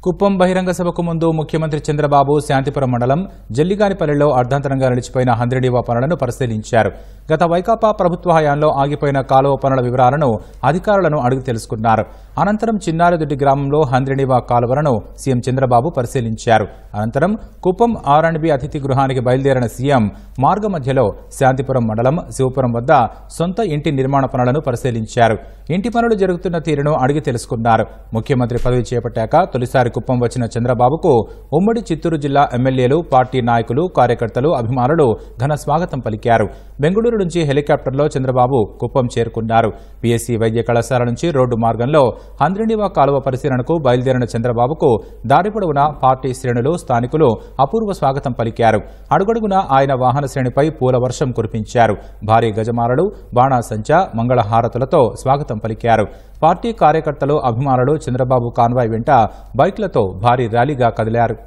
కుప్పం బహిరంగ సభకు ముందు ముఖ్యమంత్రి చంద్రబాబు శాంతిపురం మండలం జల్లిగానిపల్లిలో అర్ధాంతరంగా నిలిచిపోయిన హంద్రీనీవా పనులను పరిశీలించారు. గత వైకాపా ప్రభుత్వ హయాంలో ఆగిపోయిన కాలువ పనుల వివరాలను అధికారులను అడిగి తెలుసుకున్నారు. అనంతరం చిన్నారదొడ్డి గ్రామంలో హంద్రీనీవా కాలువలను సీఎం చంద్రబాబు పరిశీలించారు. అనంతరం కుప్పం ఆర్&బి అతిథి గృహానికి బయలుదేరిన సీఎం మార్గ మధ్యలో శాంతిపురం మండలం శివపురం వద్ద సొంత ఇంటి నిర్మాణ పనులను పరిశీలించారు. ఇంటి పనులు జరుగుతున్న తీరును అడిగి తెలుసుకున్నారు. ముఖ్యమంత్రి పదవి చేపట్టాక తొలిసారి కుప్పం వచ్చిన చంద్రబాబుకు ఉమ్మడి చిత్తూరు జిల్లా ఎమ్మెల్యేలు, పార్టీ నాయకులు, కార్యకర్తలు, అభిమానులు ఘన స్వాగతం పలికారు. బెంగళూరు నుంచి హెలికాప్టర్లో చంద్రబాబు కుప్పం చేరుకున్నారు. పీఎస్సీ వైద్య కళాశాల నుంచి రోడ్డు మార్గంలో హంద్రీనీవా కాలువ పరిశీలనకు బయలుదేరిన చంద్రబాబుకు దారి పొడవునా పార్టీ శ్రేణులు, స్థానికులు అపూర్వ స్వాగతం పలికారు. అడుగడుగునా ఆయన వాహన శ్రేణిపై పూల వర్షం కురిపించారు. భారీ గజమాలలు, బాణాసంచా, మంగళహారతులతో స్వాగతం పలికారు. పార్టీ కార్యకర్తలు, అభిమానులు చంద్రబాబు కాన్వాయ్ వెంట బైక్లతో భారీ ర్యాలీగా కదిలారు.